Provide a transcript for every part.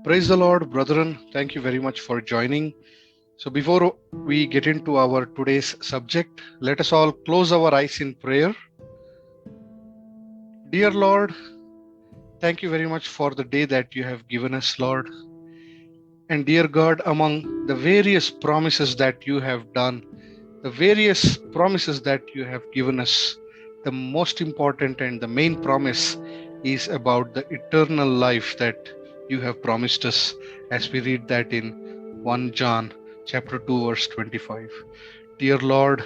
Praise the Lord, brethren. Thank you very much for joining. So, before we get into our today's subject, let us all close our eyes in prayer. Dear Lord, thank you very much for the day that you have given us, Lord. And dear God, among the various promises that you have done, the various promises that you have given us, the most important and the main promise is about the eternal life that you have promised us, as we read that in 1 John chapter 2 verse 25. Dear Lord,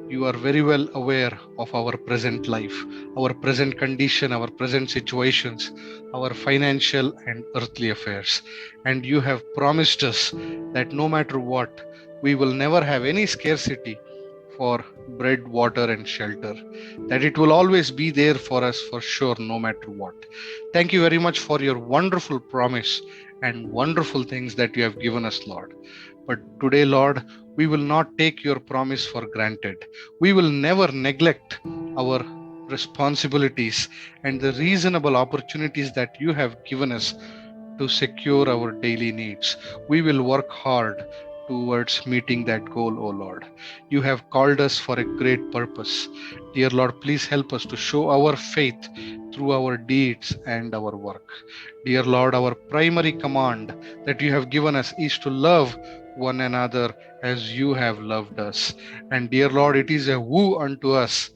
you are very well aware of our present life, our present condition, our present situations, our financial and earthly affairs. And you have promised us that no matter what, we will never have any scarcity for bread, water, and shelter, that it will always be there for us for sure, no matter what. Thank you very much for your wonderful promise and wonderful things that you have given us, Lord. But today, Lord, we will not take your promise for granted. We will never neglect our responsibilities and the reasonable opportunities that you have given us to secure our daily needs. We will work hard towards meeting that goal, O Lord. You have called us for a great purpose. Dear Lord, please help us to show our faith through our deeds and our work. Dear Lord, our primary command that you have given us is to love one another as you have loved us. And dear Lord, it is a woe unto us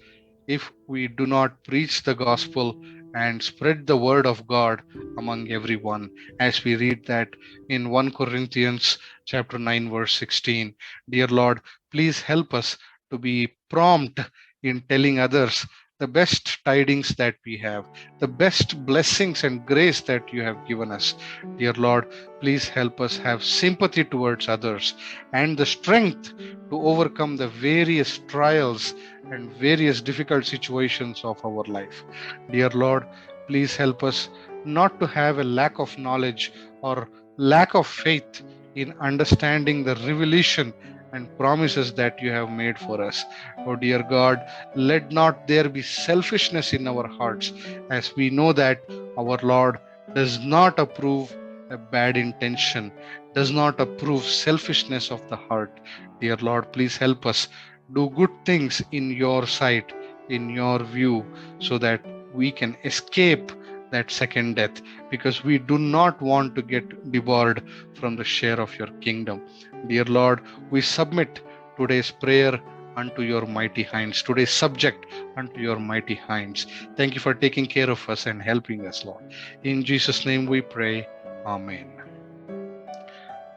if we do not preach the gospel and spread the word of God among everyone, as we read that in 1 Corinthians chapter 9 verse 16. Dear Lord, please help us to be prompt in telling others the best tidings that we have, the best blessings and grace that you have given us. Dear Lord, please help us have sympathy towards others and the strength to overcome the various trials and various difficult situations of our life. Dear Lord, please help us not to have a lack of knowledge or lack of faith in understanding the revelation and promises that you have made for us. Oh, dear God, let not there be selfishness in our hearts, as we know that our Lord does not approve a bad intention, does not approve selfishness of the heart. Dear Lord, please help us do good things in your sight, in your view, so that we can escape that second death, because we do not want to get debarred from the share of your kingdom. Dear Lord, we submit today's prayer unto your mighty hands, today's subject unto your mighty hands. Thank you for taking care of us and helping us, Lord. In Jesus' name we pray. Amen.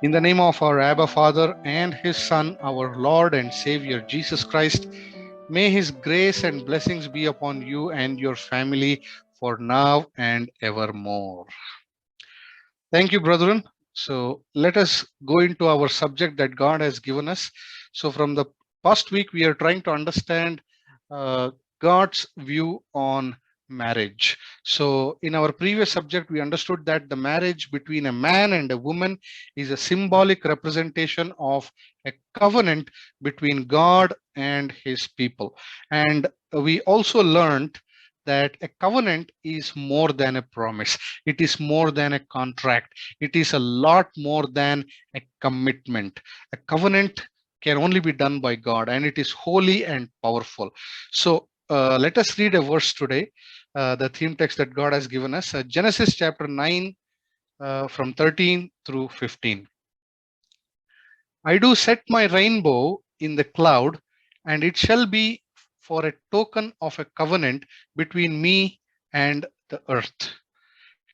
In the name of our Abba Father and His Son, our Lord and Savior Jesus Christ, may His grace and blessings be upon you and your family for now and evermore. Thank you, brethren. So let us go into our subject that God has given us. So from the past week, we are trying to understand uh, God's view on marriage. So in our previous subject, we understood that the marriage between a man and a woman is a symbolic representation of a covenant between God and His people. And we also learned that a covenant is more than a promise. It is more than a contract. It is a lot more than a commitment. A covenant can only be done by God, and it is holy and powerful. So let us read a verse today, the theme text that God has given us, Genesis chapter 9, from 13 through 15. I do set my rainbow in the cloud, and it shall be for a token of a covenant between me and the earth.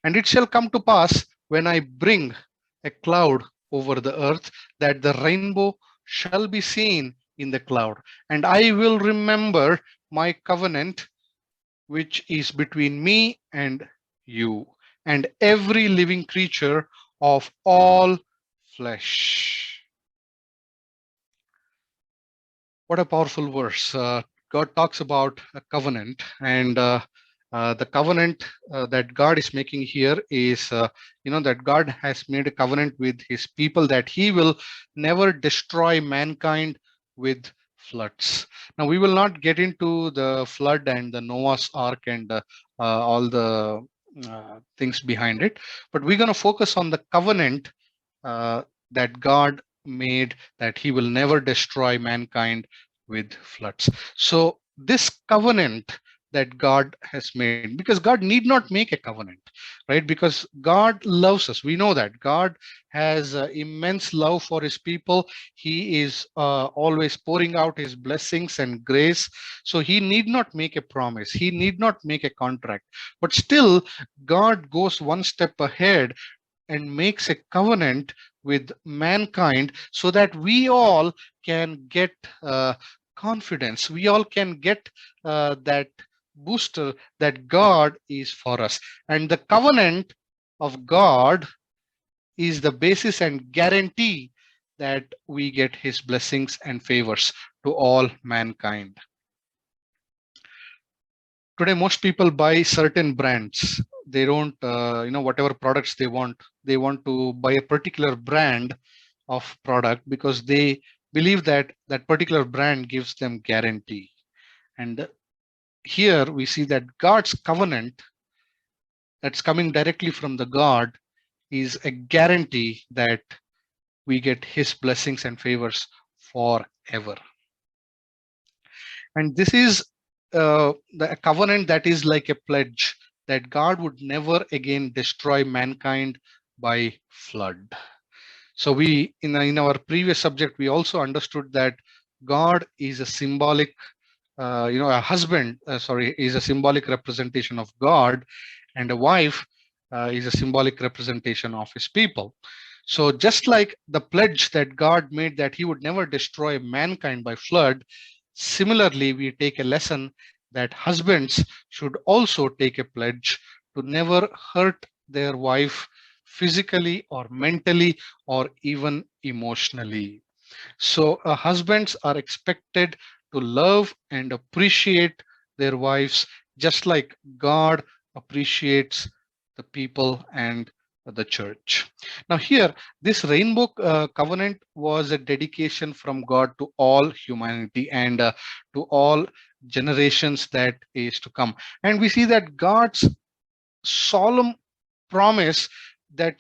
And it shall come to pass when I bring a cloud over the earth, that the rainbow shall be seen in the cloud. And I will remember my covenant, which is between me and you, and every living creature of all flesh. What a powerful verse. God talks about a covenant, and the covenant that God is making here is, that God has made a covenant with his people that he will never destroy mankind with floods. Now, we will not get into the flood and the Noah's Ark and all the things behind it, but we're going to focus on the covenant uh, that God made, that he will never destroy mankind with floods. So this covenant that God has made, because God need not make a covenant, right? Because God loves us. We know that God has immense love for his people. He is always pouring out his blessings and grace. So he need not make a promise. He need not make a contract. But still, God goes one step ahead and makes a covenant with mankind so that we all can get confidence. We all can get that booster that God is for us. And the covenant of God is the basis and guarantee that we get his blessings and favors to all mankind. Today most people buy certain brands. They don't whatever products they want to buy a particular brand of product because they believe that that particular brand gives them guarantee. And here we see that God's covenant that's coming directly from the God is a guarantee that we get his blessings and favors forever. And this is the covenant that is like a pledge that God would never again destroy mankind by flood. So we in our previous subject we also understood that God is a symbolic, a husband, is a symbolic representation of God, and a wife is a symbolic representation of his people. So just like the pledge that God made that he would never destroy mankind by flood, similarly we take a lesson that husbands should also take a pledge to never hurt their wife physically or mentally or even emotionally. So, husbands are expected to love and appreciate their wives just like God appreciates the people and the church. Now, here, this rainbow covenant was a dedication from God to all humanity and to all generations that is to come. And we see that God's solemn promise that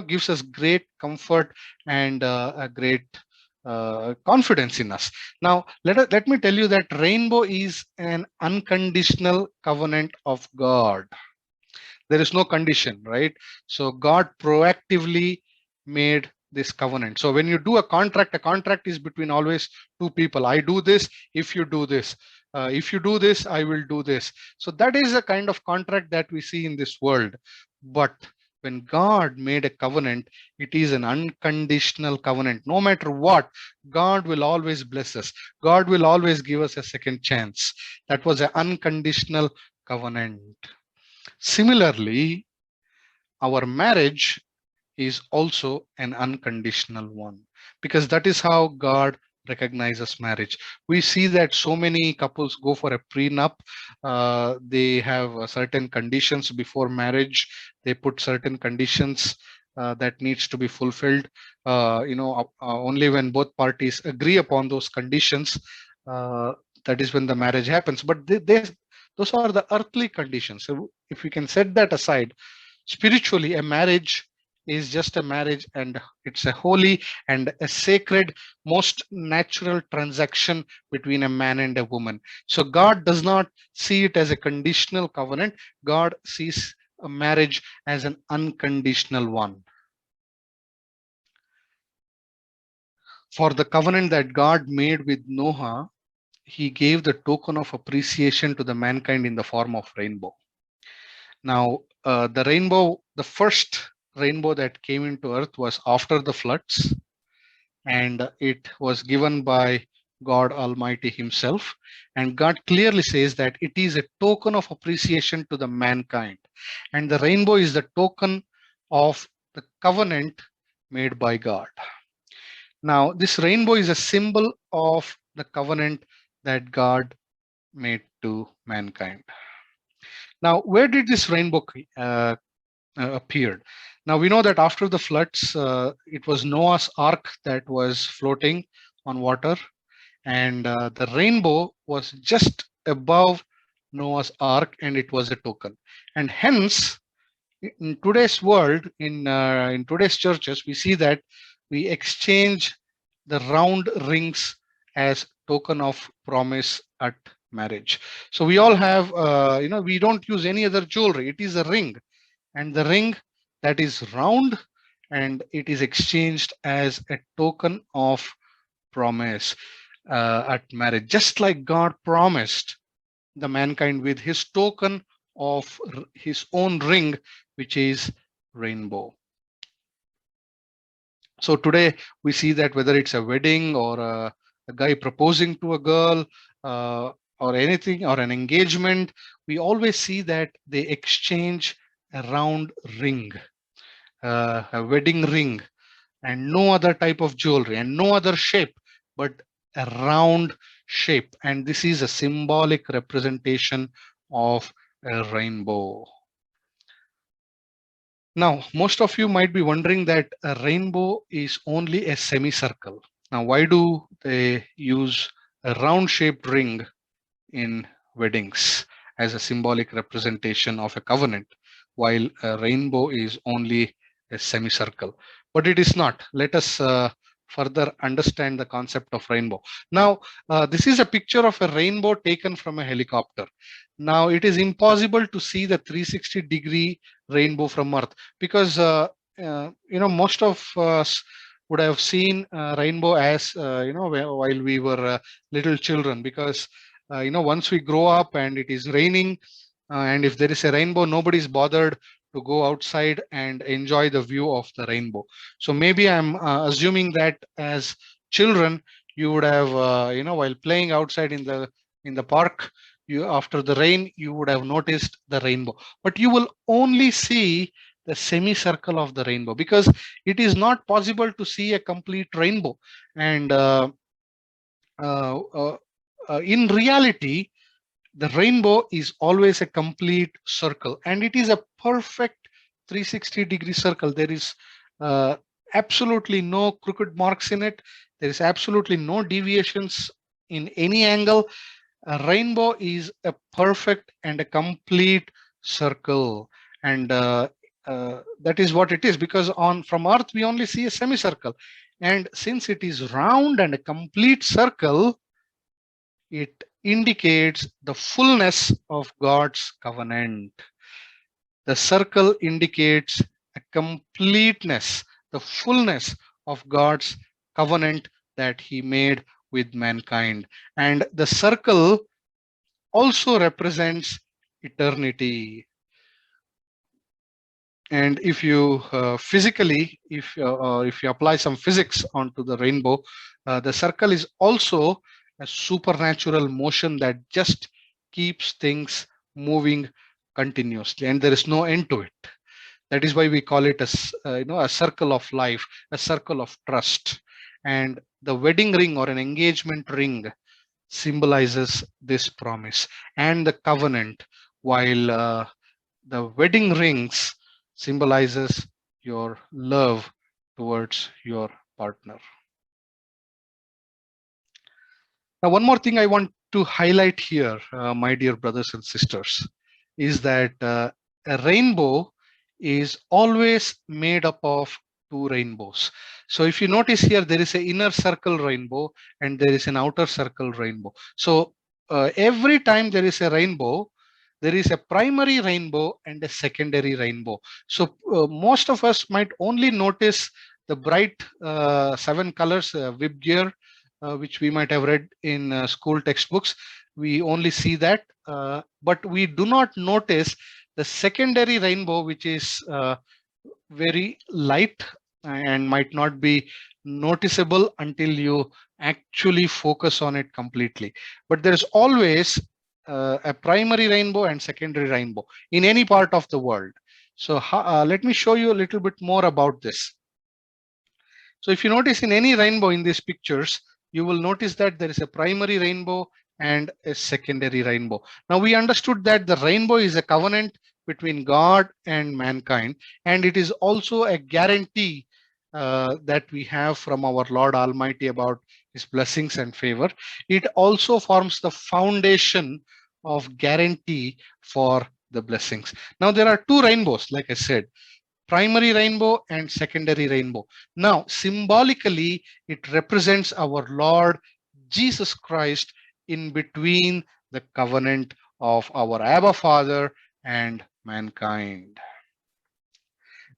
gives us great comfort and a great confidence in us. Now let me tell you that rainbow is an unconditional covenant of God. There is no condition, right? So God proactively made this covenant. So when you do a contract is between always two people. I do this if you do this. If you do this, I will do this. So that is a kind of contract that we see in this world. But when God made a covenant, it is an unconditional covenant. No matter what, God will always bless us. God will always give us a second chance. That was an unconditional covenant. Similarly, our marriage is also an unconditional one because that is how God recognizes marriage. We see that so many couples go for a prenup. They have certain conditions before marriage. They put certain conditions that needs to be fulfilled. Only when both parties agree upon those conditions, uh, that is when the marriage happens. But those are the earthly conditions. So if we can set that aside, spiritually, a marriage is just a marriage, and it's a holy and a sacred, most natural transaction between a man and a woman. So God does not see it as a conditional covenant. God sees a marriage as an unconditional one. For the covenant that God made with Noah, he gave the token of appreciation to the mankind in the form of rainbow. Now, the first rainbow that came into earth was after the floods, and it was given by God Almighty Himself. And God clearly says that it is a token of appreciation to the mankind. And the rainbow is the token of the covenant made by God. Now, this rainbow is a symbol of the covenant that God made to mankind. Now, where did this rainbow appeared? Now we know that after the floods, it was Noah's ark that was floating on water, and the rainbow was just above Noah's Ark, and it was a token. And hence, in today's world, in today's churches, we see that we exchange the round rings as token of promise at marriage. So we all have, we don't use any other jewelry. It is a ring, and the ring that is round, and it is exchanged as a token of promise at marriage, just like God promised the mankind with his token of his own ring, which is rainbow. So today we see that whether it's a wedding or a guy proposing to a girl, uh, or anything, or an engagement, we always see that they exchange a round ring, a wedding ring, and no other type of jewelry and no other shape, but a round shape. And this is a symbolic representation of a rainbow. Now, most of you might be wondering that a rainbow is only a semicircle. Now, why do they use a round shaped ring in weddings as a symbolic representation of a covenant, while a rainbow is only a semicircle? But it is not. Let us further understand the concept of rainbow. Now, this is a picture of a rainbow taken from a helicopter. Now, it is impossible to see the 360-degree rainbow from Earth, because most of us would have seen rainbow as while we were little children, because once we grow up and it is raining, and if there is a rainbow, nobody's bothered to go outside and enjoy the view of the rainbow. So maybe I'm assuming that as children, you would have while playing outside in the park, you, after the rain, you would have noticed the rainbow, but you will only see the semicircle of the rainbow, because it is not possible to see a complete rainbow. And uh, uh, in reality, the rainbow is always a complete circle, and it is a perfect 360-degree circle. There is uh, absolutely no crooked marks in it. There is absolutely no deviations in any angle. A rainbow is a perfect and a complete circle, and that is what it is, because on from Earth we only see a semicircle, and since it is round and a complete circle, it indicates the fullness of God's covenant. The circle indicates a completeness, the fullness of God's covenant that He made with mankind. And the circle also represents eternity. And if you physically, if you apply some physics onto the rainbow, the circle is also a supernatural motion that just keeps things moving continuously, and there is no end to it. That is why we call it a circle of life, a circle of trust. And the wedding ring or an engagement ring symbolizes this promise and the covenant, while the wedding rings symbolizes your love towards your partner. Now, one more thing I want to highlight here, my dear brothers and sisters, is that a rainbow is always made up of two rainbows. So if you notice here, there is an inner circle rainbow and there is an outer circle rainbow. So every time there is a rainbow, there is a primary rainbow and a secondary rainbow. So most of us might only notice the bright seven colors, Vibgyor, which we might have read in school textbooks. We only see that, but we do not notice the secondary rainbow, which is very light and might not be noticeable until you actually focus on it completely. But there's always a primary rainbow and secondary rainbow in any part of the world. So let me show you a little bit more about this. So if you notice in any rainbow in these pictures, you will notice that there is a primary rainbow and a secondary rainbow. Now we understood that the rainbow is a covenant between God and mankind, and it is also a guarantee that we have from our Lord Almighty about His blessings and favor. It also forms the foundation of guarantee for the blessings. Now, there are two rainbows, like I said, primary rainbow and secondary rainbow. Now, symbolically, it represents our Lord Jesus Christ in between the covenant of our Abba Father and mankind.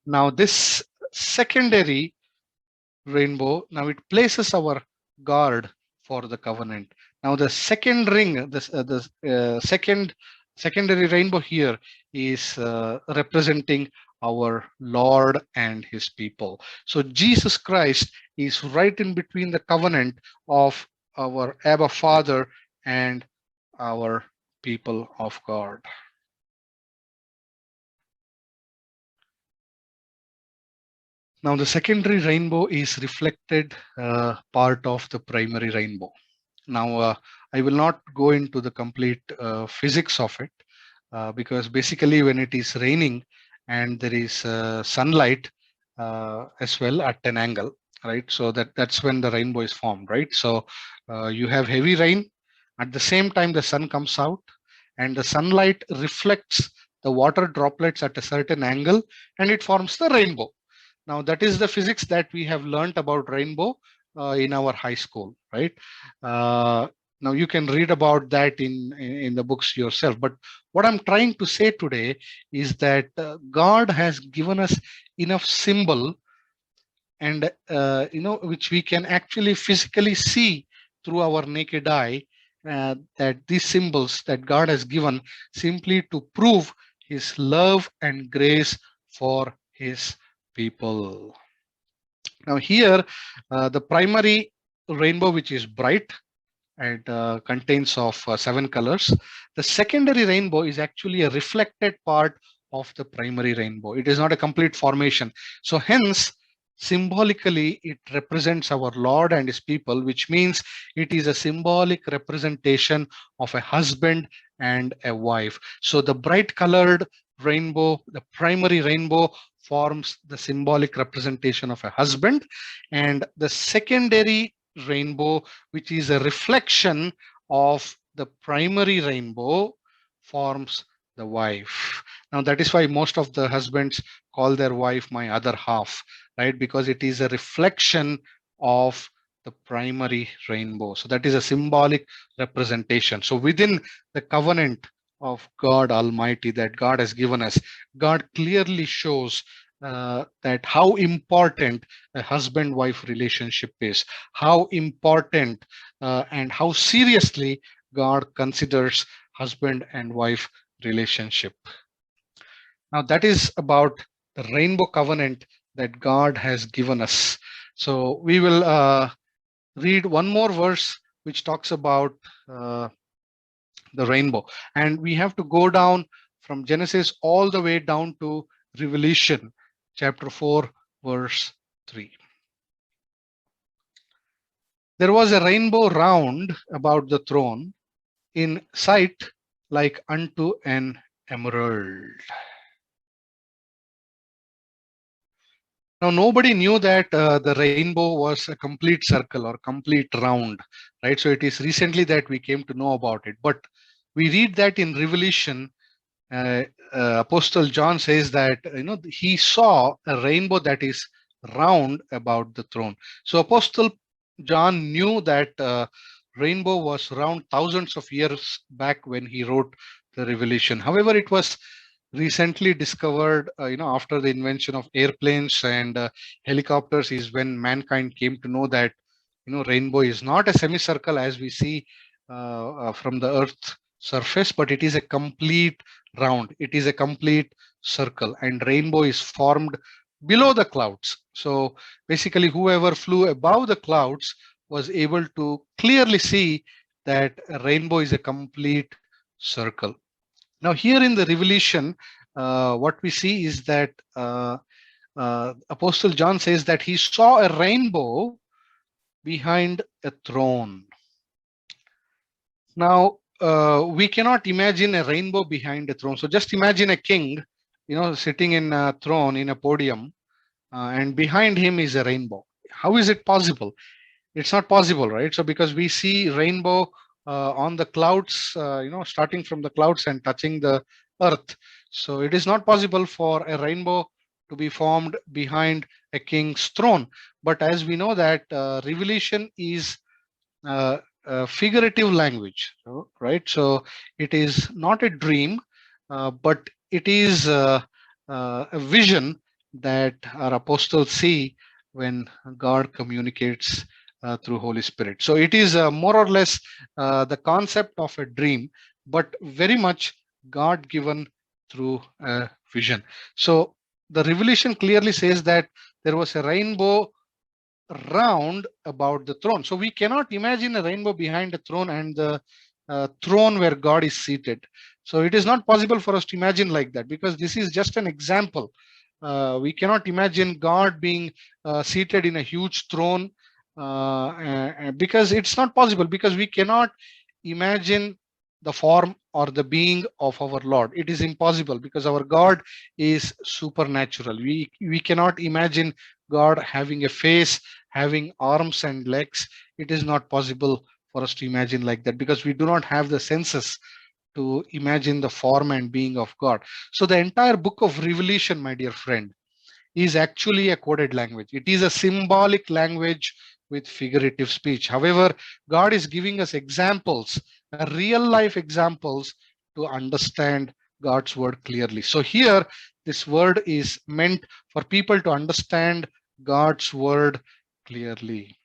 Now, this secondary rainbow, now it places our guard for the covenant. Now, the second ring, secondary rainbow here is representing our Lord and his people. So Jesus Christ is right in between the covenant of our Abba Father and our people of God. Now, the secondary rainbow is reflected part of the primary rainbow. Now, I will not go into the complete physics of it because basically, when it is raining and there is sunlight as well at an angle, right? So that's when the rainbow is formed, right? So you have heavy rain. At the same time, the sun comes out, and the sunlight reflects the water droplets at a certain angle, and it forms the rainbow. Now, that is the physics that we have learned about rainbow in our high school, right? Uh, Now you can read about that in the books yourself. But what I'm trying to say today is that God has given us enough symbol and which we can actually physically see through our naked eye, that these symbols that God has given simply to prove his love and grace for his people. Now here, the primary rainbow, which is bright and contains of 7 colors. The secondary rainbow is actually a reflected part of the primary rainbow. It is not a complete formation. So hence, symbolically, it represents our Lord and his people, which means it is a symbolic representation of a husband and a wife. So the bright colored rainbow, the primary rainbow, forms the symbolic representation of a husband, and the secondary rainbow, which is a reflection of the primary rainbow, forms the wife. Now, that is why most of the husbands call their wife my other half, right? Because it is a reflection of the primary rainbow. So, that is a symbolic representation. So, within the covenant of God Almighty that God has given us, God clearly shows that how important a husband wife relationship is, how important and how seriously God considers husband and wife relationship. Now, that is about the rainbow covenant that God has given us. So, we will read one more verse which talks about the rainbow. And we have to go down from Genesis all the way down to Revelation chapter 4, verse 3. There was a rainbow round about the throne, in sight like unto an emerald. Now, nobody knew that the rainbow was a complete circle or complete round, right? So it is recently that we came to know about it. But we read that in Revelation, uh, Apostle John says that he saw a rainbow that is round about the throne. So Apostle John knew that rainbow was round thousands of years back when he wrote the Revelation. However, it was recently discovered, after the invention of airplanes and helicopters, is when mankind came to know that rainbow is not a semicircle as we see from the Earth surface, but it is a complete round. It is a complete circle, and rainbow is formed below the clouds. So basically, whoever flew above the clouds was able to clearly see that a rainbow is a complete circle. Now, here in the Revelation, what we see is that Apostle John says that he saw a rainbow behind a throne. Now, we cannot imagine a rainbow behind a throne. So just imagine a king, sitting in a throne in a podium, and behind him is a rainbow. How is it possible? It's not possible, right? So because we see rainbow on the clouds, starting from the clouds and touching the earth. So it is not possible for a rainbow to be formed behind a king's throne. But as we know that revelation is figurative language, right? So it is not a dream, but it is a vision that our apostles see when God communicates through Holy Spirit. So it is more or less the concept of a dream, but very much God given through a vision. So the revelation clearly says that there was a rainbow round about the throne. So we cannot imagine a rainbow behind the throne and the throne where God is seated. So it is not possible for us to imagine like that, because this is just an example. We cannot imagine God being seated in a huge throne, because it's not possible, because we cannot imagine the form or the being of our Lord. It is impossible because our God is supernatural. We cannot imagine God having a face, having arms and legs. It is not possible for us to imagine like that, because we do not have the senses to imagine the form and being of God. So the entire book of Revelation, my dear friend, is actually a coded language. It is a symbolic language with figurative speech. However, God is giving us examples, real life examples, to understand God's word clearly. So here, this word is meant for people to understand God's word clearly.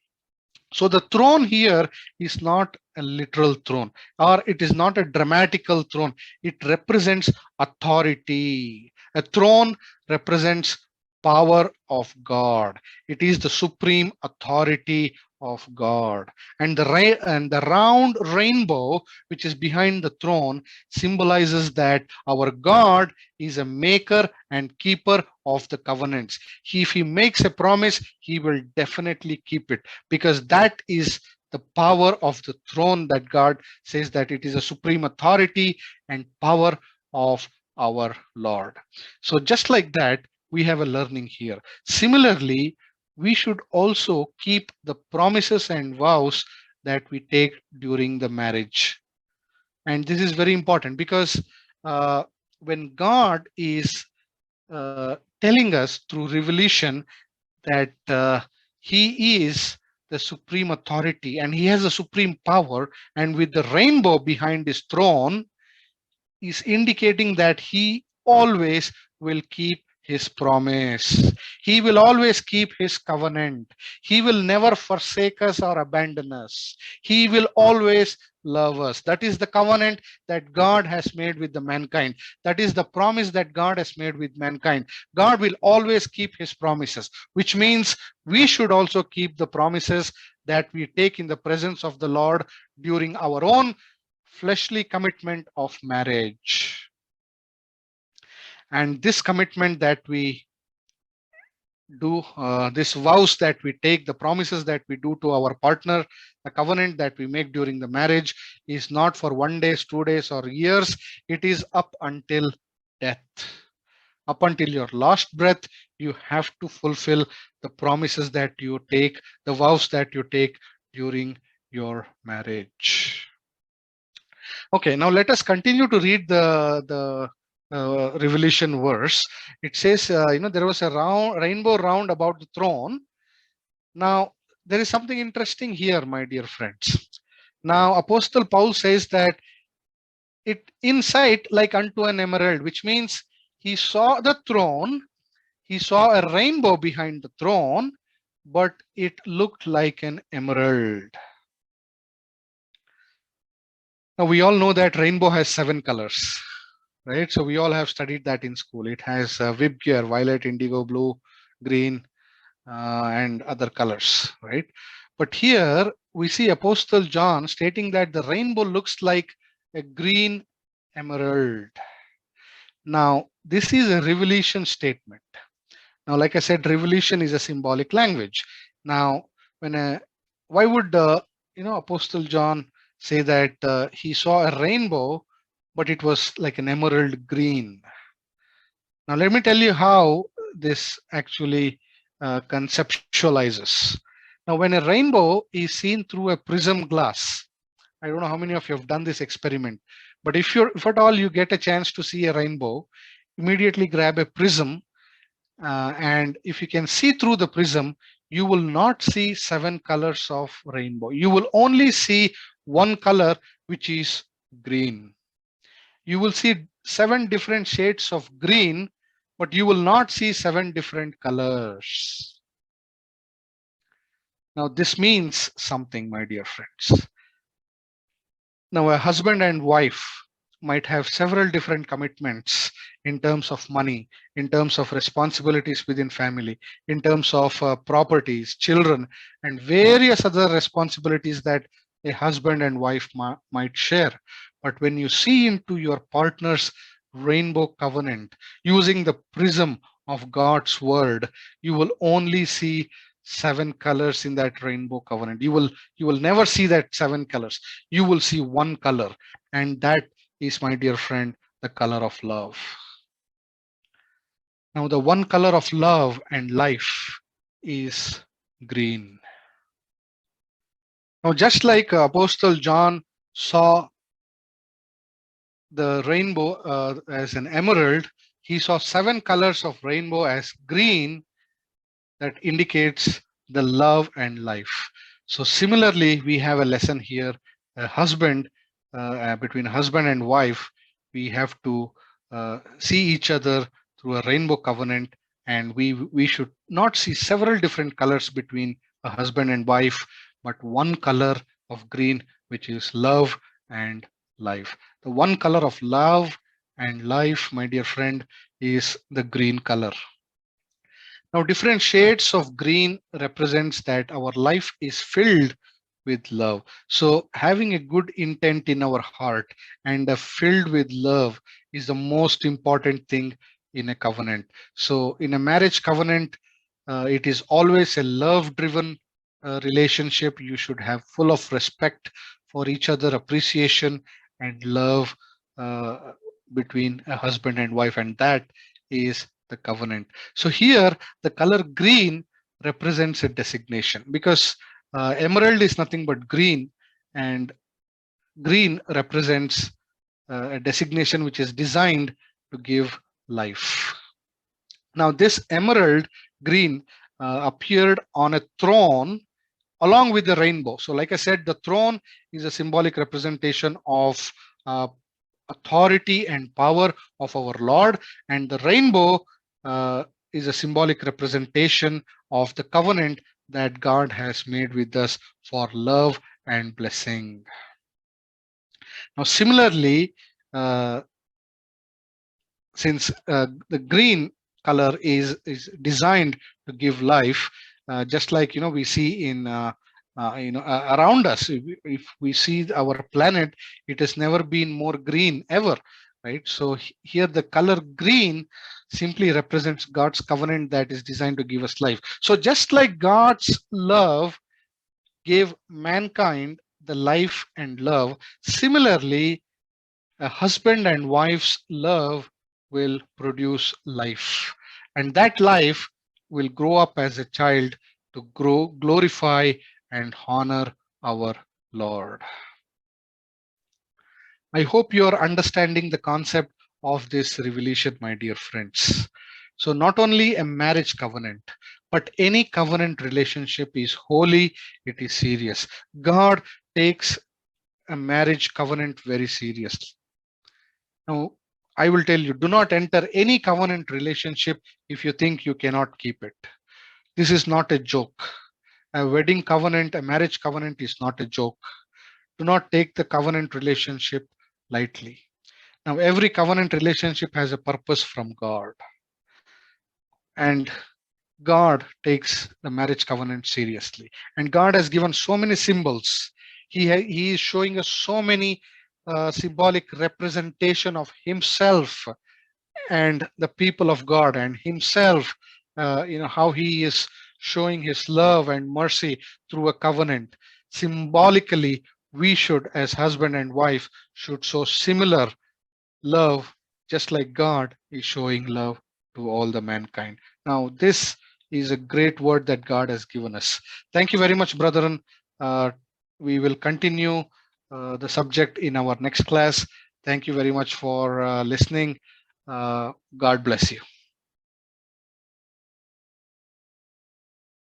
So the throne here is not a literal throne, or it is not a dramatical throne. It represents authority. A throne represents power of God. It is the supreme authority of God. And the round rainbow which is behind the throne symbolizes that our God is a maker and keeper of the covenants. If he makes a promise, he will definitely keep it, because that is the power of the throne, that God says that it is a supreme authority and power of our Lord. So just like that, we have a learning here. Similarly, we should also keep the promises and vows that we take during the marriage. And this is very important, because when God is telling us through revelation that he is the supreme authority and he has a supreme power, and with the rainbow behind his throne, is indicating that he always will keep his promise. He will always keep his covenant. He will never forsake us or abandon us. He will always love us. That is the covenant that God has made with the mankind. That is the promise that God has made with mankind. God will always keep his promises, which means we should also keep the promises that we take in the presence of the Lord during our own fleshly commitment of marriage. And this commitment that we do, this vows that we take, the promises that we do to our partner, the covenant that we make during the marriage, is not for 1 day, 2 days, or years. It is up until death. Up until your last breath, you have to fulfill the promises that you take, the vows that you take during your marriage. Okay, now let us continue to read the Revelation verse. It says, there was a rainbow round about the throne. Now, there is something interesting here, my dear friends. Now, Apostle Paul says that it in sight like unto an emerald, which means he saw the throne, he saw a rainbow behind the throne, but it looked like an emerald. Now, we all know that rainbow has 7 colors, right? So we all have studied that in school. It has Vibgyor, violet, indigo, blue, green, and other colors, right? But here we see Apostle John stating that the rainbow looks like a green emerald. Now, this is a revelation statement. Now, like I said, revelation is a symbolic language. Now, why would Apostle John say that he saw a rainbow, but it was like an emerald green? Now, let me tell you how this actually conceptualizes. Now, when a rainbow is seen through a prism glass, I don't know how many of you have done this experiment, but if at all you get a chance to see a rainbow, immediately grab a prism, and if you can see through the prism, you will not see seven colors of rainbow. You will only see one color, which is green. You will see seven different shades of green, but you will not see seven different colors. Now, this means something, my dear friends. Now, a husband and wife might have several different commitments in terms of money, in terms of responsibilities within family, in terms of properties, children, and various other responsibilities that a husband and wife might share. But when you see into your partner's rainbow covenant using the prism of God's word, you will only see seven colors in that rainbow covenant. You will never see that seven colors. You will see one color, and that is, my dear friend, the color of love. Now, the one color of love and life is green. Now, just like Apostle John saw the rainbow as an emerald, he saw seven colors of rainbow as green, that indicates the love and life. So similarly, we have a lesson here. A husband, between husband and wife, we have to see each other through a rainbow covenant, and we should not see several different colors between a husband and wife, but one color of green, which is love and life. The one color of love and life, my dear friend, is the green color. Now, different shades of green represents that our life is filled with love. So having a good intent in our heart and filled with love is the most important thing in a covenant. So in a marriage covenant, it is always a love driven relationship. You should have full of respect for each other, appreciation and love uh, between a husband and wife, and that is the covenant. So here the color green represents a designation, because emerald is nothing but green, and green represents a designation which is designed to give life. Now, this emerald green appeared on a throne along with the rainbow. So, like I said, the throne is a symbolic representation of authority and power of our Lord, and the rainbow is a symbolic representation of the covenant that God has made with us for love and blessing. Now, similarly, uh, since the green color is designed to give life, just like we see in around us. If we see our planet, it has never been more green ever, right? So here the color green simply represents God's covenant that is designed to give us life. So just like God's love gave mankind the life and love, similarly a husband and wife's love will produce life, and that life will grow up as a child to grow, glorify, and honor our Lord. I hope you are understanding the concept of this revelation, my dear friends. So, not only a marriage covenant, but any covenant relationship is holy, it is serious. God takes a marriage covenant very seriously. Now, I will tell you, do not enter any covenant relationship if you think you cannot keep it. This is not a joke. A wedding covenant, a marriage covenant is not a joke. Do not take the covenant relationship lightly. Now, every covenant relationship has a purpose from God, and God takes the marriage covenant seriously. And God has given so many symbols. He is showing us so many symbolic representation of Himself and the people of God, and Himself, how He is showing His love and mercy through a covenant. Symbolically, we should, as husband and wife, should show similar love, just like God is showing love to all the mankind. Now, this is a great word that God has given us. Thank you very much, brethren. Uh, we will continue the subject in our next class. Thank you very much for listening. God bless you.